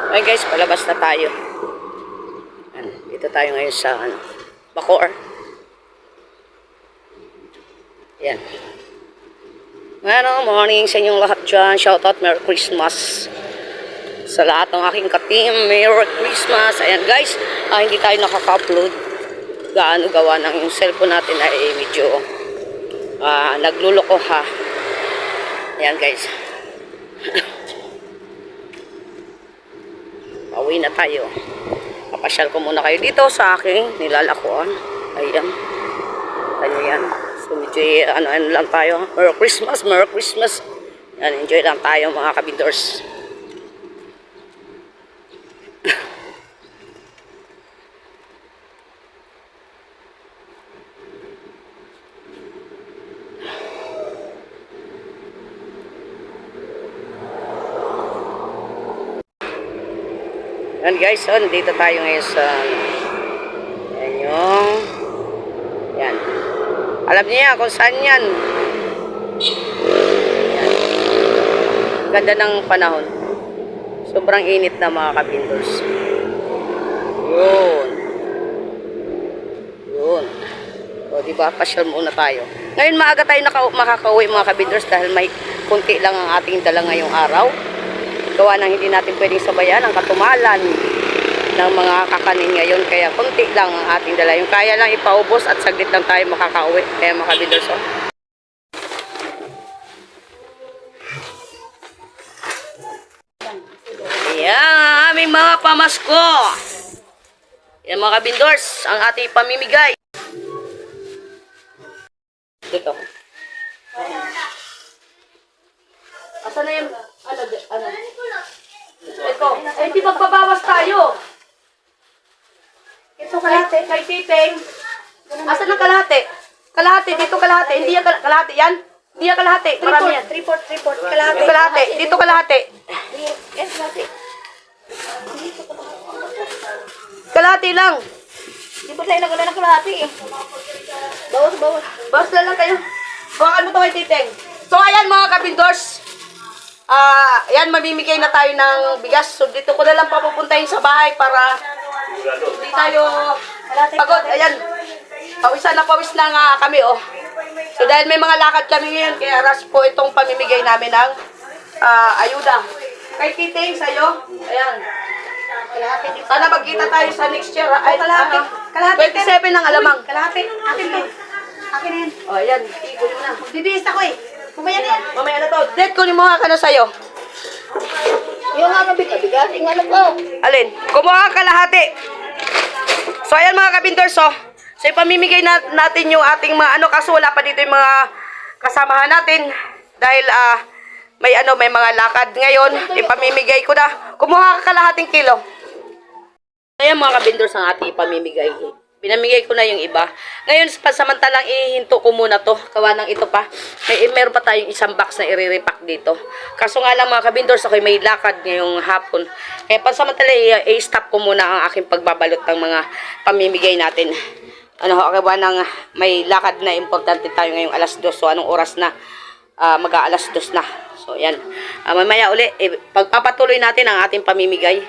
Okay guys, palabas na tayo. Dito tayo ngayon sa Bacoor. Yan. Morning sa inyong lahat dyan. Shoutout, Merry Christmas. Sa lahat ng aking ka-team, Merry Christmas. Ayan guys, hindi tayo nakaka-upload. Gaano gawa ng yung cellphone natin ay medyo nagluloko ha. Ayan guys. Pauwi na tayo. Papasyal ko muna kayo dito sa aking nilalakuan. Ayan. Ayan yan. So medyo ano lang tayo. Merry Christmas, Merry Christmas. Yan, enjoy lang tayo mga kabindors. Yan guys, so dito tayo ngayon sa yan yung yan. Alam niyo yan kung saan yan. Yan. Ganda ng panahon. Sobrang init na mga kabindors. Yun. Yun. O diba, pasyal muna tayo. Ngayon maaga tayo makakauwi mga kabindors dahil may kunti lang ang ating dala ngayong araw. Gawa ng hindi natin pwedeng sabayan ang katumalan ng mga kakanin ngayon. Kaya konti lang ang ating dala. Yung kaya lang ipaubos at saglit lang tayo makakauwi. Kaya mga kabindors. Ayan, aming mga pamasko. Ayan mga kabindors, ang ating pamimigay. Dito. Asa na yung ano? Ito. Eh, di magbabawas tayo. Ito kalahati. Kay Titeng. Asan ang kalahati? Kalahati. Dito kalahati. Hindi yan kalahati. Yan. Hindi yan kalahati. Marami yan. 3/4. Kalahati. Kalahati. Dito kalahati. Yes, kalahati. Kalahati lang. Di ba tayo nagala ng kalahati eh? Bawas. Bawas lang kayo. Bawakan mo ito kay Titeng. So, ayan mga kabindors. Ayan, mamimigay na tayo ng bigas. So, dito ko na lang papupuntahin sa bahay para hindi tayo pagod. Ayan, pawis na nga kami, oh. So, dahil may mga lakad kami ngayon, kaya rush po itong pamimigay namin ng ayuda. Kay Titeng, sa'yo, ayan. Sana magkita tayo sa next year. Ay, kalahati. 27 ng alamang. Kalahati. Akin to. Akin na yan. O, ayan. Ikunin mo na. Magbibihis ako eh. Mamaya na yan. Mamaya na to. Dad, kunin mo nga ka na sa'yo. Yung nga mabigat. Yung ano ko. Alin? Kumuha ka kalahati. So, ayan mga kabindors, oh. So, ipamimigay natin yung ating mga ano. Kaso wala pa dito yung mga kasamahan natin. Dahil, may mga lakad ngayon. Ipamimigay ko na. Kumuha ka kalahating kilo. Ayan mga kabindors ang ating ipamimigay. Pinamigay ko na yung iba. Ngayon, pansamantalang ihinto ko muna to. Gawa ng ito pa. Meron pa tayong isang box na i-repack dito. Kaso nga lang mga kabindors, ako may lakad ngayong hapon. Kaya pansamantalang i-stop ko muna ang aking pagbabalot ng mga pamimigay natin. Gawa ng may lakad na importante tayo ngayong alas 2. So, anong oras na? Mag-aalas 2 na. So, yan. Mamaya uli, pagpapatuloy natin ang ating pamimigay.